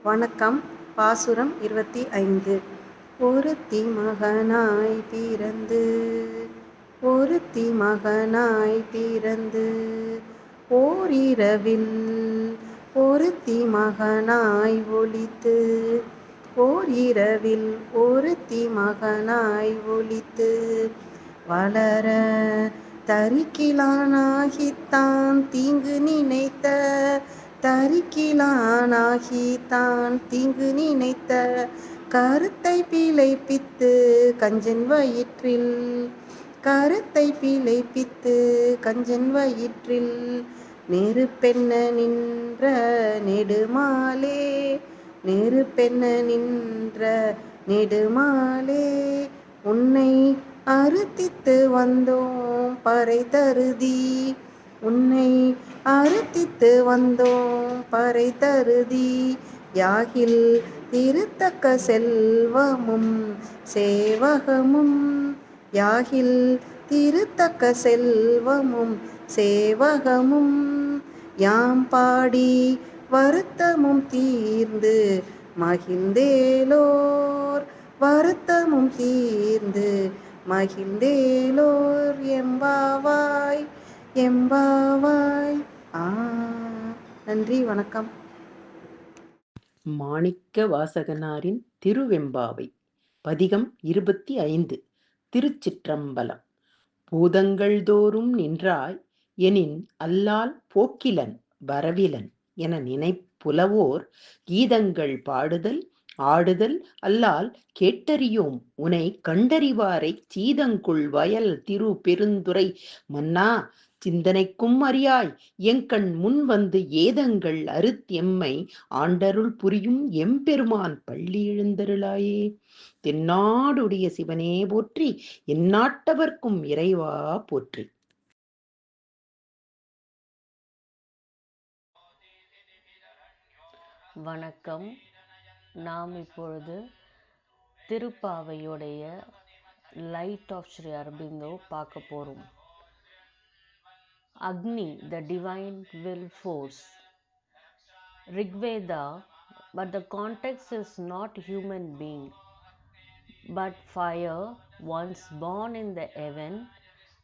வணக்கம். பாசுரம் 25. ஒருத்தி மகனாய் பிறந்து ஒருத்தி மகனாய் பிறந்து ஓரிரவில் ஒருத்தி மகனாய் ஒளித்து ஓரிரவில் ஒருத்தி மகனாய் ஒளித்து வளர தரிக்கிலானாகித்தான் தீங்கு நினைத்த தரிக்கிலானாகித்தான் தீங்கு நினைத்த கருத்தை பிழைப்பித்து கஞ்சன் வயிற்றில் கருத்தை பிழைப்பித்து கஞ்சன் வயிற்றில் நெருப்பென்ன நின்ற நெடுமாலே நெருப்பென்ன நின்ற நெடுமாலே உன்னை அறுத்தித்து வந்தோம் பறை தருதி உன்னை அறுத்தித்து வந்தோம் பறை தருதி யாகில் திருத்தக்க செல்வமும் சேவகமும் யாகில் திருத்தக்க செல்வமும் சேவகமும் யாம் பாடி வருத்தமும் தீர்ந்து மகிழ்ந்தேலோர் வருத்தமும் தீர்ந்து மகிழ்ந்தேலோர் எம்பாவாய் எம்பாவாய். நன்றி, வணக்கம். மாணிக்க வாசகனாரின் திருவெம்பாவை. பதிகம் 25. திருச்சிற்றம்பலம். பூதங்கள் தோறும் நின்றாய் எனின் அல்லால் போக்கிலன் வரவிலன் என நினைப்புலவோர் கீதங்கள் பாடுதல் ஆடுதல் அல்லால் கேட்டறியோம் உனை கண்டறிவாரை சீதங்குள் வயல் திரு பெருந்துறை மன்னா சிந்தனைக்கும் அறியாய் எங்கண் முன் வந்து ஏதங்கள் அறுத்தெம்மை ஆண்டருள் புரியும் எம்பெருமான் பள்ளி எழுந்தருளாயே. தென்னாடுடைய சிவனே போற்றி, எந்நாட்டவர்க்கும் இறைவா போற்றி. வணக்கம். நாம் இப்பொழுது திருப்பாவையுடைய லைட் ஆஃப் ஸ்ரீ அரபிந்தோ பார்க்க போகிறோம். Agni, the divine will force. Rigveda, but the context is not human being, but fire once born in the heaven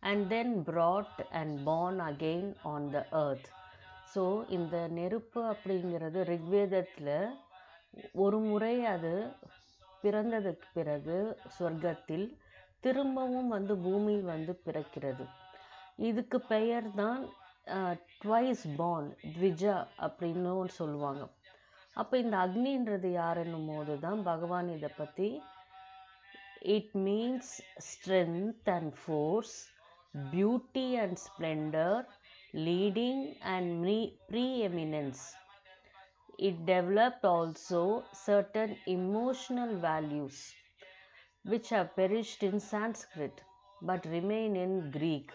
and then brought and born again on the earth. So இந்த நெருப்பு அப்படிங்கிறது ரிக்வேதத்தில் ஒரு முறை அது பிறந்ததுக்கு பிறகு சொர்க்கத்தில் திரும்பவும் பூமியில் பிறக்கிறது. இதுக்கு பெயர் தான் ட்வைஸ் பார்ன், த்விஜா அப்படின்னு சொல்லுவாங்க. அப்போ இந்த அக்னின்றது யாருன்னும் போது தான் பகவான் இதை பற்றி it means strength and force, beauty and Splendor, leading and preeminence. It developed also certain emotional values which have perished in Sanskrit but remain in Greek.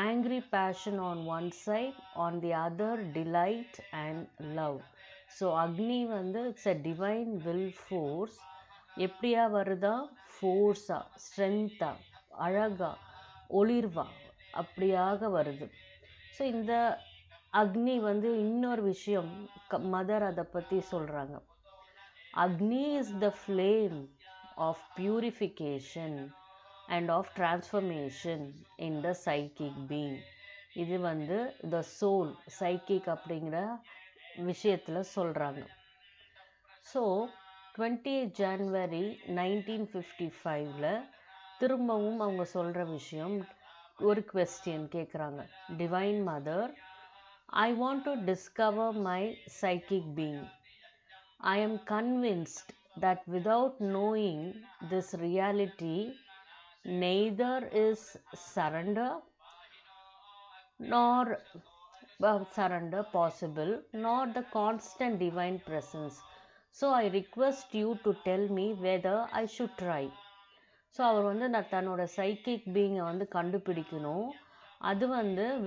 Angry passion on one side, on the other delight and love. So Agni it's a divine will force. எப்படியா வருதா? ஃபோர்ஸா, ஸ்ட்ரென்த்தா, அழகா, ஒளிர்வா, அப்படியாக வருது. So இந்த அக்னி இன்னொரு விஷயம் mother அதை பற்றி சொல்கிறாங்க. Agni is the flame of purification and of transformation in the psychic being. இது த சோல், சைக்கிக் அப்படிங்கிற விஷயத்தில் சொல்கிறாங்க. ஸோ 28 ஜனவரி 1955 திரும்பவும் அவங்க சொல்கிற விஷயம், ஒரு கொஸ்டின் கேட்குறாங்க. Divine mother, I want to discover my psychic being. I am convinced that without knowing this reality neither is surrender possible, nor the constant divine presence. So I request you to tell me whether I should try. So அவர் நான் தன்னோட psychic பீயிங்கை கண்டுபிடிக்கணும். அது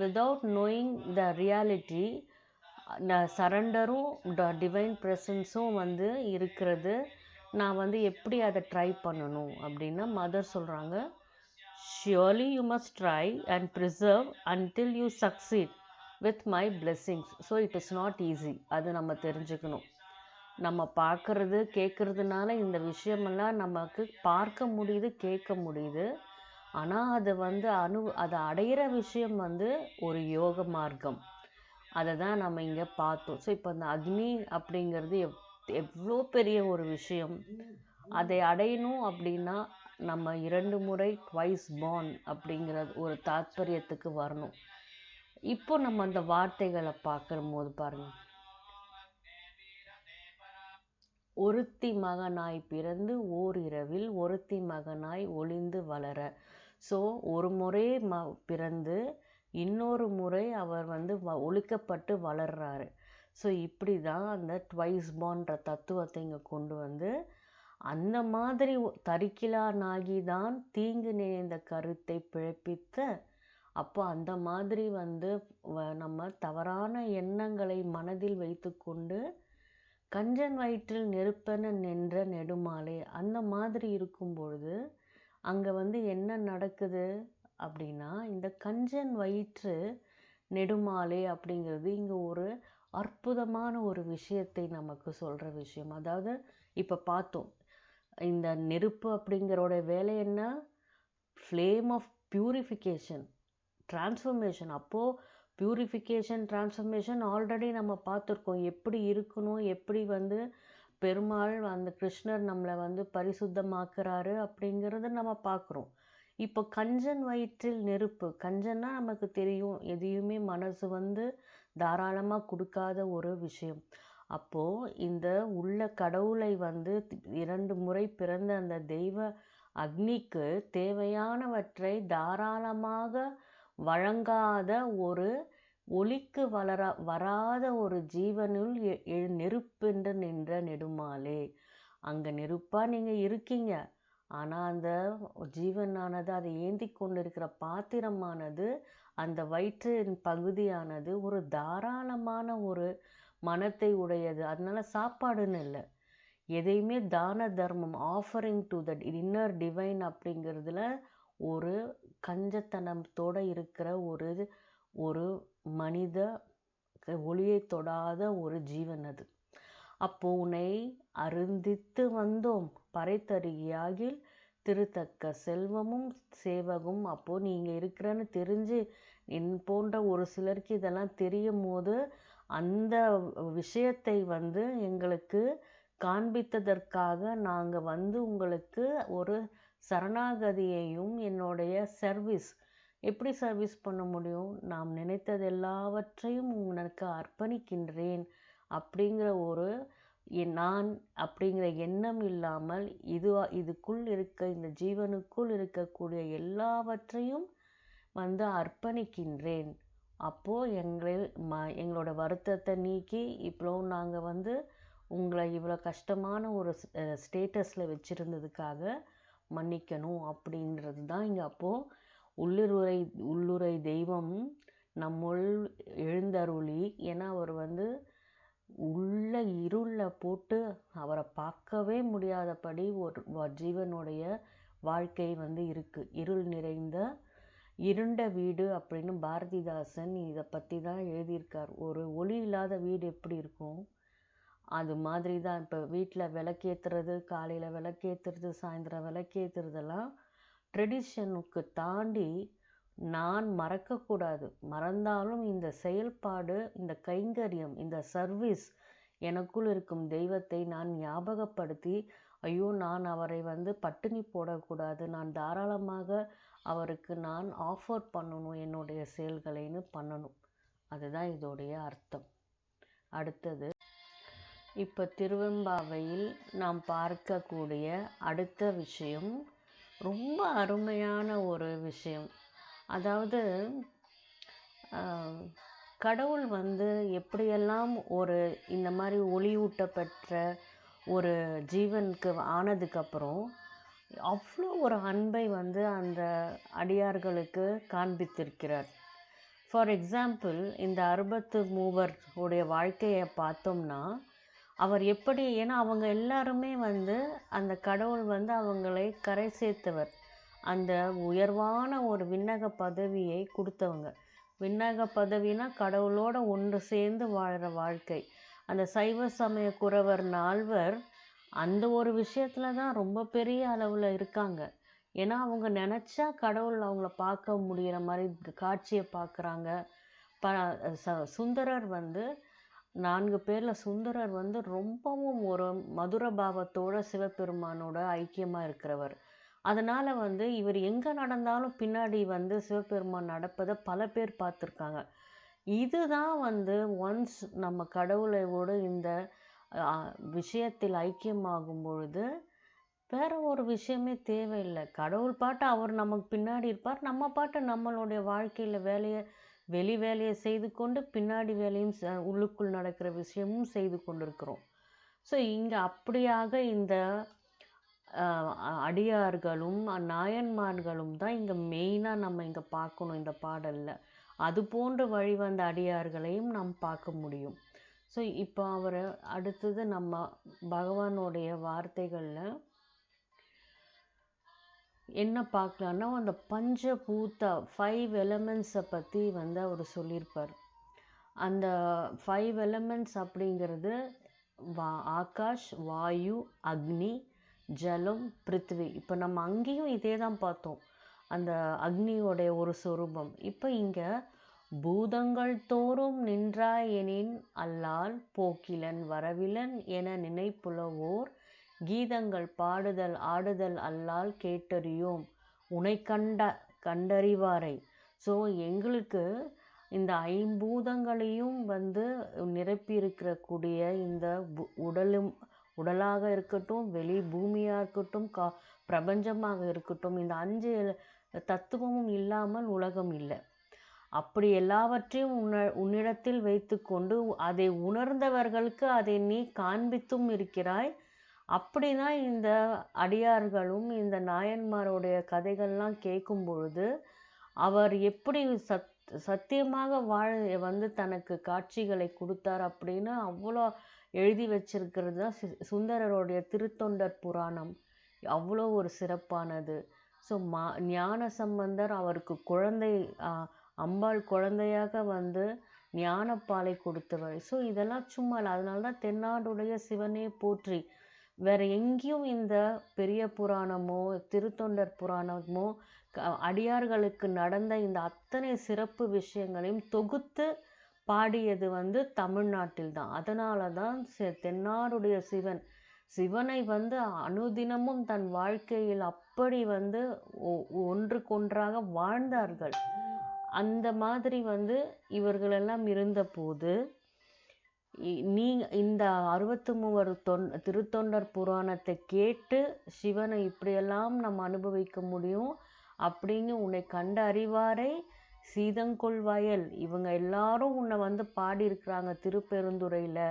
without knowing the reality, சரண்டரும் divine ப்ரெசன்ஸும் இருக்கிறது. நான் எப்படி அதை ட்ரை பண்ணணும் அப்படின்னா மதர் சொல்கிறாங்க, surely you must try and preserve until you succeed with my blessings. So it is not easy, அது நம்ம தெரிஞ்சுக்கணும். நம்ம பார்க்கறது கேட்கறதுனால இந்த விஷயமெல்லாம் நமக்கு பார்க்க முடியுது, கேட்க முடியுது. ஆனால் அது வந்து அதை அடையிற விஷயம் வந்து ஒரு யோக மார்க்கம். அதை தான் நம்ம இங்கே பார்த்தோம். ஸோ இப்போ அந்த அக்னி அப்படிங்கிறது எவ்வளோ பெரிய ஒரு விஷயம். அதை அடையணும் அப்படின்னா நம்ம 2 முறை ட்வைஸ் பார்ன் அப்படிங்கிற ஒரு தாத்பரியத்துக்கு வரணும். இப்போ நம்ம அந்த வார்த்தைகளை பார்க்கும்போது பாருங்கள், ஒருத்தி மகனாய் பிறந்து ஓரிரவில் ஒருத்தி மகனாய் ஒளிந்து வளர. ஸோ ஒரு முறை பிறந்து இன்னொரு முறை அவர் வந்து ஒழிக்கப்பட்டு வளர்றாரு. ஸோ இப்படி தான் அந்த ட்வைஸ் பார்ன்ற தத்துவத்தை இங்கே கொண்டு வந்து அந்த மாதிரி தரிக்கிலானாகி தான் தீங்கு நினைந்த கருத்தை பிழைப்பித்த. அப்போ அந்த மாதிரி வந்து நம்ம தவறான எண்ணங்களை மனதில் வைத்து கொண்டு கஞ்சன் வயிற்றில் நெருப்பென நின்ற நெடுமாலே அந்த மாதிரி இருக்கும் பொழுது அங்கே வந்து என்ன நடக்குது அப்படின்னா, இந்த கஞ்சன் வயிற்று நெடுமாலே அப்படிங்கிறது இங்கே ஒரு அற்புதமான ஒரு விஷயத்தை நமக்கு சொல்கிற விஷயம். அதாவது இப்போ பார்த்தோம், இந்த நெருப்பு அப்படிங்கிறோட வேலை என்ன? Flame of purification, transformation. அப்போது பியூரிஃபிகேஷன், டிரான்ஸ்ஃபர்மேஷன் ஆல்ரெடி நம்ம பார்த்துருக்கோம். எப்படி இருக்கணும், எப்படி வந்து பெருமாள் அந்த கிருஷ்ணர் நம்மளை வந்து பரிசுத்தமாக்குறாரு அப்படிங்கிறத நம்ம பார்க்குறோம். இப்போ கஞ்சன் வயிற்றில் நெருப்பு, கஞ்சன்னா நமக்கு தெரியும், எதையுமே மனசு வந்து தாராளமாக கொடுக்காத ஒரு விஷயம். அப்போது இந்த உள்ள கடவுளை வந்து 2 முறை பிறந்த அந்த தெய்வ அக்னிக்கு தேவையானவற்றை தாராளமாக வழங்காத ஒரு ஒளிக்கு வராத ஒரு ஜீவனுள் நெருப்பென்று நின்ற நெடுமாலே. அங்கே நெருப்பாக நீங்கள் இருக்கீங்க, ஆனால் அந்த ஜீவனானது, அதை ஏந்தி கொண்டிருக்கிற பாத்திரமானது, அந்த வயிற்றின் பகுதியானது ஒரு தாராளமான ஒரு மனத்தை உடையது. அதனால சாப்பாடுன்னு இல்லை, எதையுமே தான தர்மம், offering to the inner divine அப்படிங்கிறதுல ஒரு கஞ்சத்தனத்தோடு இருக்கிற ஒரு மனித ஒளியை தொடாத ஒரு ஜீவன் அது. அப்போ உன்னை அருந்தித்து வந்தோம் பறைத்தருகியாகில் திருத்தக்க செல்வமும் சேவகும். அப்போது நீங்கள் இருக்கிறன்னு தெரிஞ்சு என் போன்ற ஒரு சிலருக்கு இதெல்லாம் தெரியும் போது அந்த விஷயத்தை வந்து எங்களுக்கு காண்பித்ததற்காக நாங்கள் வந்து உங்களுக்கு ஒரு சரணாகதியையும் என்னுடைய சர்வீஸ், எப்படி சர்வீஸ் பண்ண முடியும், நாம் நினைத்தது எல்லாவற்றையும் உனக்கு அர்ப்பணிக்கின்றேன் அப்படிங்கிற ஒரு நான் அப்படிங்கிற எண்ணம் இல்லாமல் இதுக்குள் இருக்க, இந்த ஜீவனுக்குள் இருக்கக்கூடிய எல்லாவற்றையும் வந்து அர்ப்பணிக்கின்றேன். அப்போது எங்களோட வருத்தத்தை நீக்கி இப்போ நாங்கள் வந்து உங்களை இவ்வளோ கஷ்டமான ஒரு ஸ்டேட்டஸில் வச்சுருந்ததுக்காக மன்னிக்கணும் அப்படின்றது தான் இங்கே. அப்போது உள்ளுரை தெய்வம் நம்முள் எழுந்தருளி, ஏன்னா அவர் வந்து உள்ள இருளில் போட்டு அவரை பார்க்கவே முடியாதபடி ஒரு ஜீவனுடைய வாழ்க்கை வந்து இருக்குது. இருள் நிறைந்த இருண்ட வீடு அப்படின்னு பாரதிதாசன் இதை பற்றி தான் எழுதியிருக்கார். ஒரு ஒளி இல்லாத வீடு எப்படி இருக்கும், அது மாதிரி தான். இப்போ வீட்டில் விளக்கேற்றுறது, காலையில் விளக்கேற்றுறது, சாயந்தரம் விளக்கேற்றுறதெல்லாம் ட்ரெடிஷனுக்கு தாண்டி நான் மறக்கக்கூடாது. மறந்தாலும் இந்த செயல்பாடு, இந்த கைங்கரியம், இந்த சர்வீஸ், எனக்குள் இருக்கும் தெய்வத்தை நான் ஞாபகப்படுத்தி, ஐயோ நான் அவரை வந்து பட்டினி போடக்கூடாது, நான் தாராளமாக அவருக்கு நான் ஆஃபர் பண்ணணும் என்னுடைய செயல்களைன்னு பண்ணணும். அதுதான் இதோடைய அர்த்தம். அடுத்தது, இப்போ திருவெம்பாவையில் நாம் பார்க்கக்கூடிய அடுத்த விஷயம் ரொம்ப அருமையான ஒரு விஷயம். அதாவது கடவுள் வந்து எப்படியெல்லாம் ஒரு இந்த மாதிரி ஒளியூட்டப்பெற்ற ஒரு ஜீவனுக்கு ஆனதுக்கப்புறம் அவ்வளோ ஒரு அன்பை வந்து அந்த அடியார்களுக்கு காண்பித்திருக்கிறார். ஃபார் எக்ஸாம்பிள், இந்த 63 உடைய வாழ்க்கையை பார்த்தோம்னா அவர் எப்படி, ஏன்னா அவங்க எல்லாருமே வந்து அந்த கடவுள் வந்து அவங்களை கரை சேர்த்தவர், அந்த உயர்வான ஒரு விண்ணக பதவியை கொடுத்தவங்க. விண்ணக பதவினா கடவுளோட ஒன்று சேர்ந்து வாழ்கிற வாழ்க்கை. அந்த சைவ சமய குறவர் நால்வர் அந்த ஒரு விஷயத்துல தான் ரொம்ப பெரிய அளவில் இருக்காங்க. ஏன்னா அவங்க நினச்சா கடவுள் அவங்கள பார்க்க முடிகிற மாதிரி காட்சியை பார்க்குறாங்க. சுந்தரர் வந்து 4 பேரில் சுந்தரர் வந்து ரொம்பவும் ஒரு மதுர பாவத்தோட சிவபெருமானோட ஐக்கியமாக இருக்கிறவர். அதனால் வந்து இவர் எங்கே நடந்தாலும் பின்னாடி வந்து சிவபெருமான் நடப்பதை பல பேர் பார்த்துருக்காங்க. இதுதான் வந்து ஒன்ஸ் நம்ம கடவுளோட இந்த விஷயத்தில் ஐக்கியமாகும் பொழுது வேற ஒரு விஷயமே தேவையில்லை. கடவுள் பாட்டு அவர் நமக்கு பின்னாடி இருப்பார், நம்ம பாட்டு நம்மளுடைய வாழ்க்கையில் வெளி வேலையை செய்து கொண்டு பின்னாடி வேலையும் உள்ளுக்குள் நடக்கிற விஷயமும் செய்து கொண்டிருக்கிறோம். ஸோ இங்கே அப்படியாக இந்த அடியார்களும் நாயன்மார்களும் தான் இங்கே மெயினாக நம்ம இங்கே பார்க்கணும் இந்த பாடலில். அது போன்ற வழிவந்த அடியார்களையும் நாம் பார்க்க முடியும். ஸோ இப்போ அவர் அடுத்தது நம்ம பகவானுடைய வார்த்தைகளில் என்ன பார்க்கலான்னா, அந்த பஞ்சபூதா 5 எலமெண்ட்ஸை பற்றி வந்து அவர் சொல்லியிருப்பார். அந்த 5 எலமெண்ட்ஸ் அப்படிங்கிறது ஆகாஷ், வாயு, அக்னி, ஜலம், பிருத்திவி. இப்போ நம்ம அங்கேயும் இதே தான் பார்த்தோம், அந்த அக்னியோடைய ஒரு சொரூபம். இப்போ இங்கே பூதங்கள் தோறும் நின்றாய் எனின் அல்லால் போக்கிலன் வரவிலன் என நினைப்புலவோர் கீதங்கள் பாடுதல் ஆடுதல் அல்லால் கேட்டறியோம் உனை கண்டறிவாரை. ஸோ எங்களுக்கு இந்த ஐம்பூதங்களையும் வந்து நிரப்பி இருக்கக்கூடிய இந்த உடலாக இருக்கட்டும், வெளி பூமியாக இருக்கட்டும், பிரபஞ்சமாக இருக்கட்டும், இந்த 5 தத்துவமும் இல்லாமல் உலகம் இல்லை. அப்படி எல்லாவற்றையும் உன்னிடத்தில் வைத்து கொண்டு அதை உணர்ந்தவர்களுக்கு அதை நீ காண்பித்தும் இருக்கிறாய். அப்படிதான் இந்த அடியார்களும் இந்த நாயன்மாருடைய கதைகள்லாம் கேட்கும் பொழுது அவர் எப்படி சத்தியமாக வந்து தனக்கு காட்சிகளை கொடுத்தார் அப்படின்னு அவ்வளோ எழுதி வச்சிருக்கிறது தான் சுந்தரருடைய திருத்தொண்டர் புராணம். அவ்வளோ ஒரு சிறப்பானது. ஸோ ஞான சம்பந்தர் அவருக்கு அம்பாள் குழந்தையாக வந்து ஞானப்பாலை கொடுத்தவர். ஸோ இதெல்லாம் சும்மா இல்லை. அதனால தான் தென்னாடுடைய சிவனே போற்றி, வேற எங்கேயும் இந்த பெரிய புராணமோ திருத்தொண்டர் புராணமோ அடியார்களுக்கு நடந்த இந்த அத்தனை சிறப்பு விஷயங்களையும் தொகுத்து பாடியது வந்து தமிழ்நாட்டில் தான். அதனால தான் தென்னாடுடைய சிவனை வந்து அனுதினமும் தன் வாழ்க்கையில் அப்படி வந்து ஒன்றுக்கொன்றாக வாழ்ந்தார்கள். அந்த மாதிரி வந்து இவர்களெல்லாம் இருந்தபோது இந்த 63 திருத்தொண்டர் புராணத்தை கேட்டு சிவனை இப்படியெல்லாம் நம்ம அனுபவிக்க முடியும் அப்படின்னு உன்னை கண்ட அறிவாரை சீதங்கொள் வயல், இவங்க எல்லாரும் உன்னை வந்து பாடியிருக்கிறாங்க திருப்பெருந்துறையில்.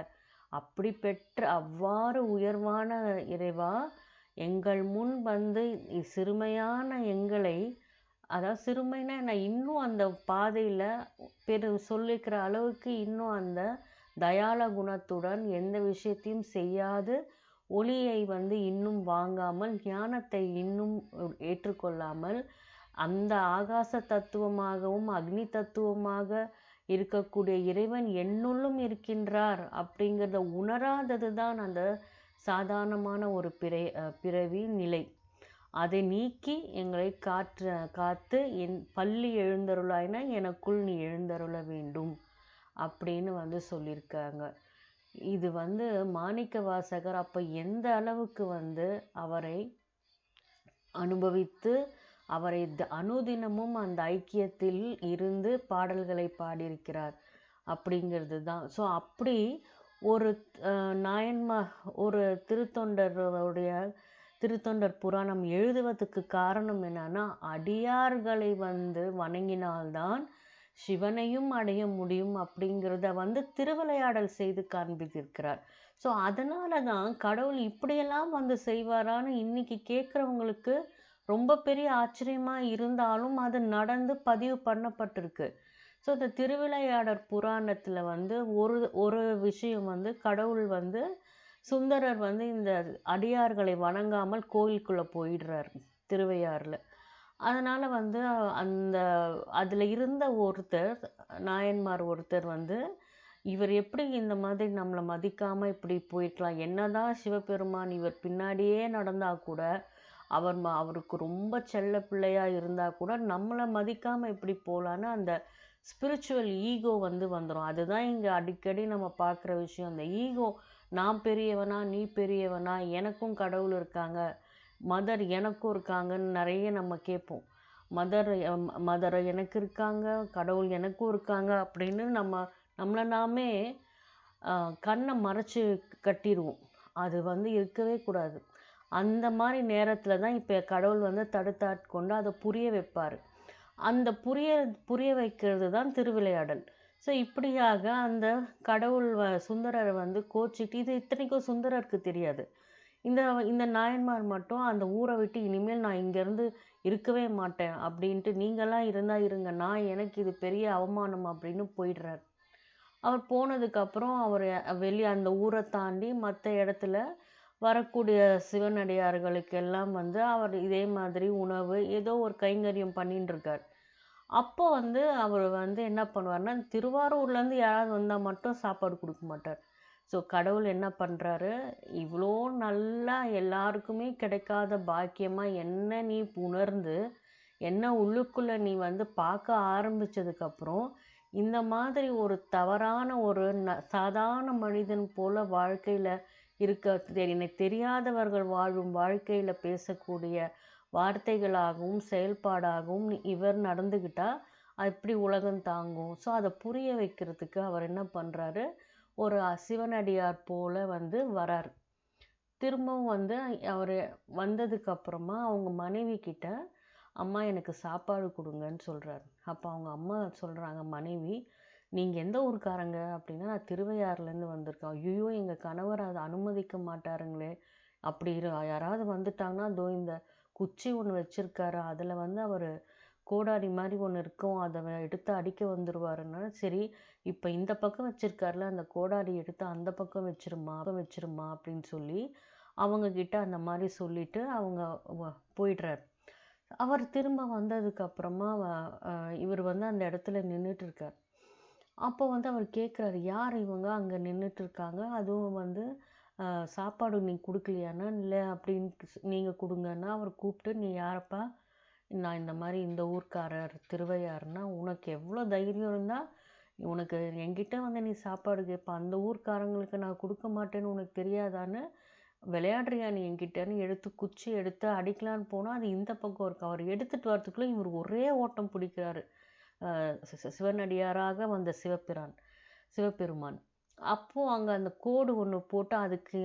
அப்படி பெற்ற அவ்வாறு உயர்வான இறைவா, எங்கள் முன் வந்து சிறுமையான எங்களை, அதாவது சிறுமைன்னா நான் இன்னும் அந்த பாதையில் சொல்லிக்கிற அளவுக்கு இன்னும் அந்த தயால குணத்துடன் எந்த விஷயத்தையும் செய்யாது, ஒளியை வந்து இன்னும் வாங்காமல், ஞானத்தை இன்னும் ஏற்றுக்கொள்ளாமல், அந்த ஆகாச தத்துவமாகவும் அக்னி தத்துவமாக இருக்கக்கூடிய இறைவன் என்னுள்ளும் இருக்கின்றார் அப்படிங்கிறத உணராதது தான் அந்த சாதாரணமான ஒரு பிறவி நிலை. அதை நீக்கி எங்களை காத்து என் பள்ளி எழுந்தருளாயினா எனக்குள் நீ எழுந்தருள வேண்டும் அப்படின்னு வந்து சொல்லியிருக்காங்க. இது வந்து மாணிக்க வாசகர் அப்போ எந்த அளவுக்கு வந்து அவரை அனுபவித்து அவரை அனுதினமும் அந்த ஐக்கியத்தில் இருந்து பாடல்களை பாடியிருக்கிறார் அப்படிங்கிறது தான். ஸோ அப்படி ஒரு ஒரு திருத்தொண்டர் புராணம் எழுதுவதற்கு காரணம் என்னன்னா, அடியார்களை வந்து வணங்கினால்தான் சிவனையும் அடைய முடியும் அப்படிங்கிறத வந்து திருவிளையாடல் செய்து காண்பித்திருக்கிறார். ஸோ அதனால தான் கடவுள் இப்படியெல்லாம் வந்து செய்வாரான்னு இன்னைக்கு கேட்குறவங்களுக்கு ரொம்ப பெரிய ஆச்சரியமாக இருந்தாலும் அது நடந்து பதிவு பண்ணப்பட்டிருக்கு. ஸோ இந்த திருவிளையாடற் புராணத்தில் வந்து ஒரு விஷயம் வந்து கடவுள் வந்து சுந்தரர் வந்து இந்த அடியார்களை வணங்காமல் கோயிலுக்குள்ளே போயிடுறார் திருவையாறில். அதனால் வந்து அதில் இருந்த நாயன்மார் ஒருத்தர் வந்து இவர் எப்படி இந்த மாதிரி நம்மளை மதிக்காமல் இப்படி போயிருக்கலாம்? என்னதான் சிவபெருமான் இவர் பின்னாடியே நடந்தா கூட, அவருக்கு ரொம்ப செல்ல பிள்ளையா இருந்தா கூட நம்மளை மதிக்காமல் இப்படி போகலான்னு அந்த ஸ்பிரிச்சுவல் ஈகோ வந்துடும். அதுதான் இங்கே அடிக்கடி நம்ம பார்க்குற விஷயம். அந்த ஈகோ, நான் பெரியவனா, நீ பெரியவனா, எனக்கும் கடவுள் இருக்காங்க, மதர் எனக்கும் இருக்காங்கன்னு நிறைய நம்ம கேட்போம். மதர் எனக்கு இருக்காங்க, கடவுள் எனக்கும் இருக்காங்க அப்படின்னு நம்மளை நாமே கண்ணை மறைச்சு கட்டிடுவோம். அது இருக்கவே கூடாது. அந்த மாதிரி நேரத்தில் தான் இப்போ கடவுள் தடுத்தாட்கொண்டு அதை புரிய வைப்பார். அந்த புரிய வைக்கிறது தான் திருவிளையாடல். ஸோ இப்படியாக அந்த கடவுள் சுந்தரரை கோச்சிட்டு, இது இத்தனைக்கும் சுந்தரருக்கு தெரியாது. இந்த இந்த நாயன்மார் மட்டும் அந்த ஊரை விட்டு இனிமேல் நான் இங்கேருந்து இருக்கவே மாட்டேன் அப்படின்ட்டு, நீங்களாம் இருந்தால் இருங்க, எனக்கு இது பெரிய அவமானம் அப்படின்னு போயிடுறார். அவர் போனதுக்கப்புறம் அவர் வெளியே அந்த ஊரை தாண்டி மற்ற இடத்துல வரக்கூடிய சிவனடியார்களுக்கெல்லாம் அவர் இதே மாதிரி உணவு ஏதோ ஒரு கைங்கரியம் பண்ணிட்டு இருக்கார். அப்போ அவர் என்ன பண்ணுவார்னா, திருவாரூர்லேருந்து யாராவது வந்தால் மட்டும் சாப்பாடு கொடுக்க மாட்டார். ஸோ கடவுள் என்ன பண்ணுறாரு, இவ்வளோ நல்லா எல்லாருக்குமே கிடைக்காத பாக்கியமாக என்ன நீ உணர்ந்து என்ன உள்ளுக்குள்ளே நீ பார்க்க ஆரம்பித்ததுக்கப்புறம், இந்த மாதிரி ஒரு தவறான ஒரு சாதாரண மனிதன் போல் வாழ்க்கையில் எனக்கு தெரியாதவர்கள் வாழும் வாழ்க்கையில் பேசக்கூடிய வார்த்தைகளாகவும் செயல்பாடாகவும் இவர் நடந்துக்கிட்டா எப்படி உலகம் தாங்கும்? ஸோ அதை புரிய வைக்கிறதுக்கு அவர் என்ன பண்ணுறாரு, ஒரு சிவனடியார் போல் வரார். திரும்பவும் அவர் வந்ததுக்கப்புறமா அவங்க மனைவி கிட்ட, அம்மா எனக்கு சாப்பாடு கொடுங்கன்னு சொல்கிறார். அப்போ அவங்க அம்மா சொல்கிறாங்க, மனைவி, நீங்கள் எந்த ஊருக்காரங்க அப்படின்னா, நான் திருவையாறுலேருந்து வந்திருக்கேன். ஐயோ, எங்கள் கணவர் அதை அனுமதிக்க மாட்டாருங்களே, அப்படி யாராவது வந்துட்டாங்கன்னா, அதோ இந்த குச்சி ஒன்று வச்சுருக்காரு, அதில் அவர் கோடாரி மாதிரி ஒன்று இருக்கும், அதை எடுத்து அடிக்க வந்துடுவாருன்னா, சரி இப்போ இந்த பக்கம் வச்சுருக்காருல, அந்த கோடாரி எடுத்து அந்த பக்கம் வச்சிருமா அப்படின்னு சொல்லி அவங்கக்கிட்ட அந்த மாதிரி சொல்லிவிட்டு அவங்க போயிடுறார். அவர் திரும்ப வந்ததுக்கப்புறமா இவர் அந்த இடத்துல நின்றுட்டுருக்கார். அப்போ அவர் கேட்குறாரு, யார் இவங்க அங்கே நின்றுட்டுருக்காங்க, அதுவும் சாப்பாடு நீங்கள் கொடுக்கலையானா, இல்லை அப்படின்னு நீங்கள் கொடுங்கன்னா, அவர் கூப்பிட்டு, நீ யாரப்பா, நான் இந்த மாதிரி இந்த ஊர்க்காரர் திருவையாறுனா, உனக்கு எவ்வளோ தைரியம் இருந்தால் உனக்கு என்கிட்ட நீ சாப்பாடு கேட்ப, அந்த ஊர்க்காரங்களுக்கு நான் கொடுக்க மாட்டேன்னு உனக்கு தெரியாதான்னு விளையாடுறியா நீ என்கிட்டன்னு குச்சி எடுத்து அடிக்கலான்னு போனால் அது இந்த பக்கம் இருக்கு. அவர் எடுத்துகிட்டு வரத்துக்குள்ளே இவர் ஒரே ஓட்டம் பிடிக்கிறாரு, சிவனடியாராக வந்த சிவபெருமான். அப்போது அங்கே அந்த கோடு ஒன்று போட்டு அதுக்கு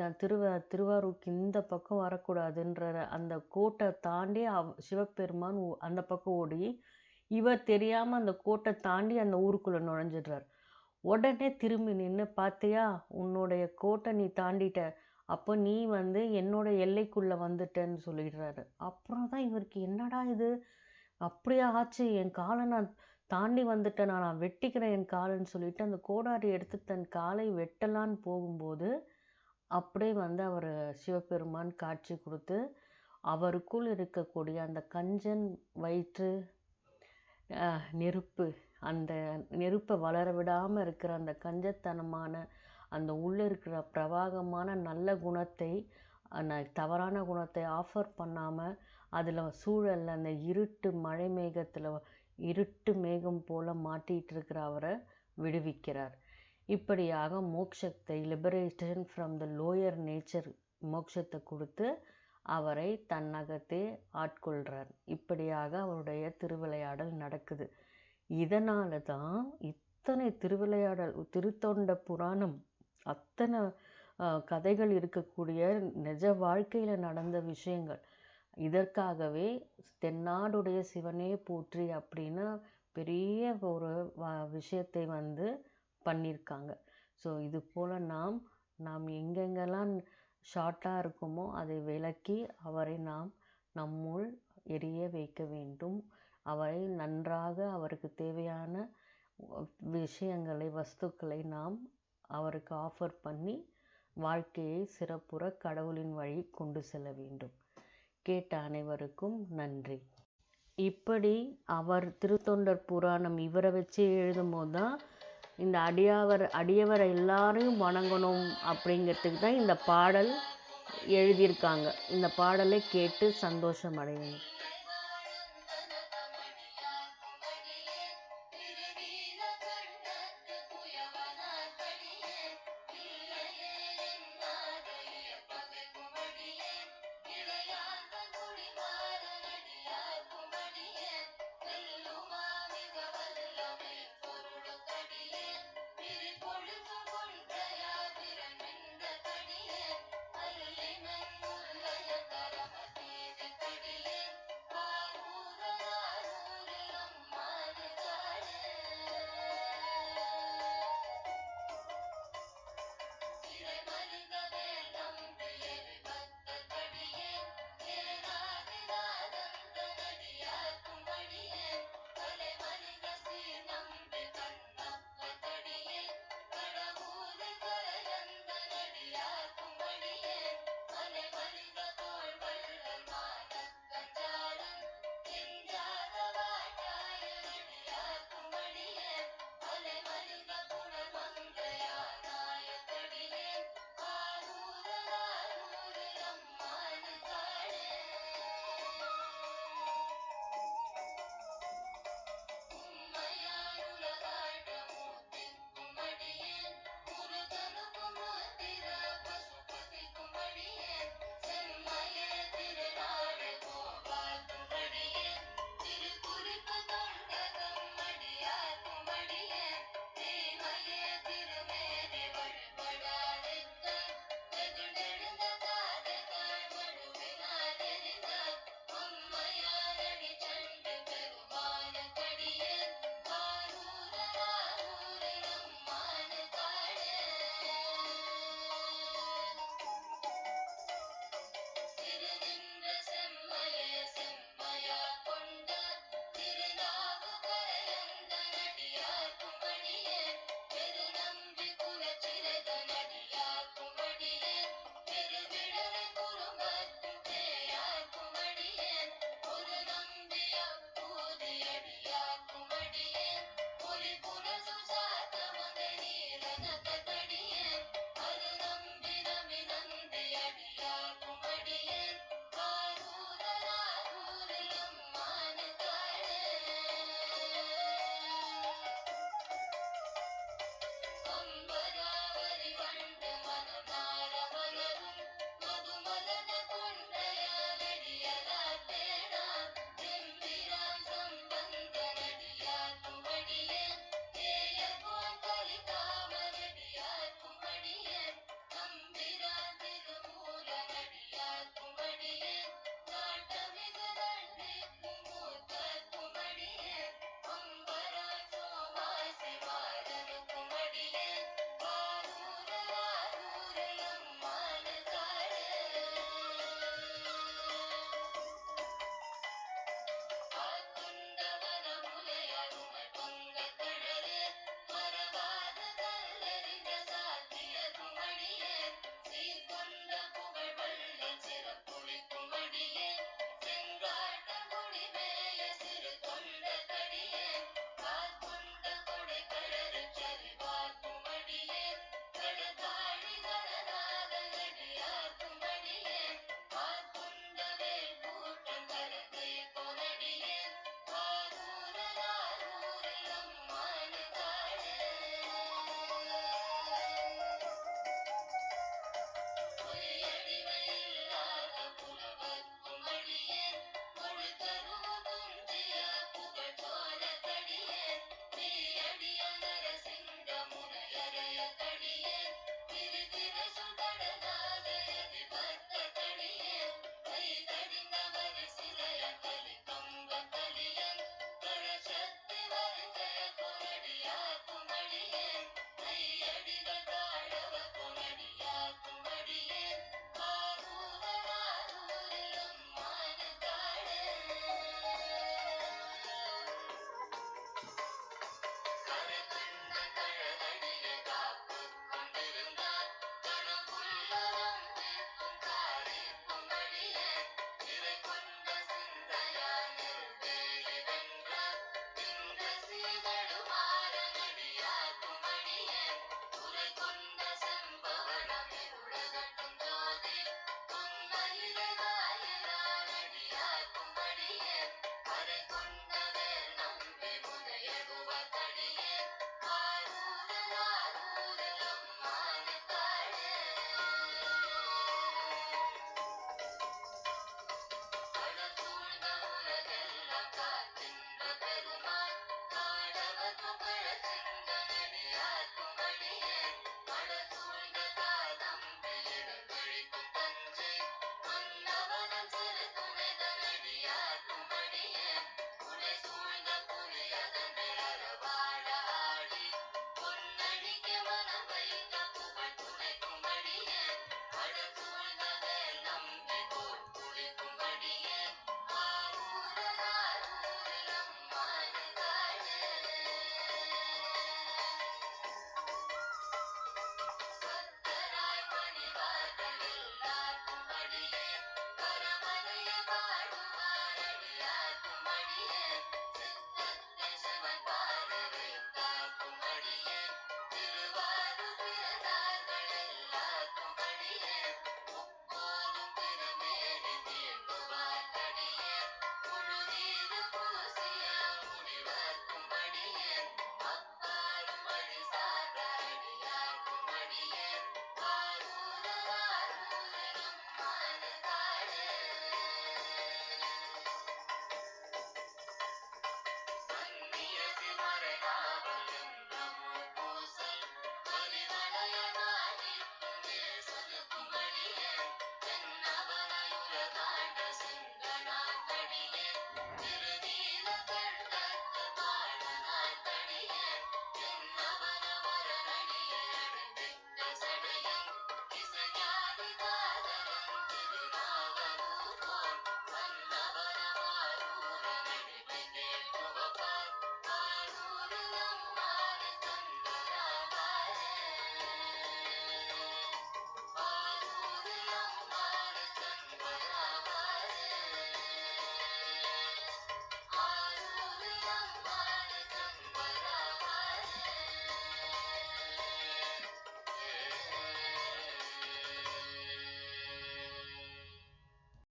திருவாரூருக்கு இந்த பக்கம் வரக்கூடாதுன்ற அந்த கோட்டை தாண்டி சிவபெருமான் அந்த பக்கம் ஓடி, இவர் தெரியாமல் அந்த கோட்டை தாண்டி அந்த ஊருக்குள்ளே நுழைஞ்சிடுறார். உடனே திரும்பி நின்று, பார்த்தியா, உன்னுடைய கோட்டை நீ தாண்டிட்ட, அப்போ நீ என்னோட எல்லைக்குள்ளே வந்துட்டேன்னு சொல்லிடுறாரு. அப்புறம் தான் இவருக்கு என்னடா இது, அப்படியே ஆச்சு, என் காலை நான் தாண்டி வந்துட்டேன், நான் வெட்டிக்கிறேன் என் காலுன்னு சொல்லிட்டு அந்த கோடாரி எடுத்து தன் காலை வெட்டலான்னு போகும்போது அப்படியே அவர் சிவபெருமான் காட்சி கொடுத்து, அவருக்குள் இருக்கக்கூடிய அந்த கஞ்சன் வயிற்று நெருப்பு, அந்த நெருப்பை வளர விடாமல் இருக்கிற அந்த கஞ்சத்தனமான அந்த உள்ளே இருக்கிற பிரவாகமான நல்ல குணத்தை, தவறான குணத்தை ஆஃபர் பண்ணாமல் அதில் சூழலில் அந்த இருட்டு மழை மேகத்தில் இருட்டு மேகம் போல் மாட்டிகிட்டு இருக்கிற அவரை விடுவிக்கிறார். இப்படியாக மோட்சத்தை, liberation from the lower nature, மோட்சத்தை கொடுத்து அவரை தன்னகத்தே ஆட்கொள்கிறார். இப்படியாக அவருடைய திருவிளையாடல் நடக்குது. இதனால தான் இத்தனை திருவிளையாடல், திருத்தொண்ட புராணம், அத்தனை கதைகள் இருக்கக்கூடிய நிஜ வாழ்க்கையில் நடந்த விஷயங்கள். இதற்காகவே தென்னாடுடைய சிவனே போற்றி அப்படின்னு பெரிய ஒரு விஷயத்தை பண்ணியிருக்காங்க. ஸோ இது போல் நாம் எங்கெங்கெல்லாம் ஷார்ட்டாக இருக்குமோ அதை விளக்கி அவரை நாம் நம்முள் எரிய வைக்க வேண்டும். அவரை நன்றாக அவருக்கு தேவையான விஷயங்களை, வஸ்துக்களை நாம் அவருக்கு ஆஃபர் பண்ணி வாழ்க்கையை சிறப்புற கடவுளின் வழி கொண்டு செல்ல வேண்டும். கேட்ட அனைவருக்கும் நன்றி. இப்படி அவர் திருத்தொண்டர் புராணம் இவரை வச்சு எழுதும் போது தான் இந்த அடியவரை எல்லாரையும் வணங்கணும் அப்படிங்கிறதுக்கு தான் இந்த பாடல் எழுதியிருக்காங்க. இந்த பாடலை கேட்டு சந்தோஷம் அடையுங்க.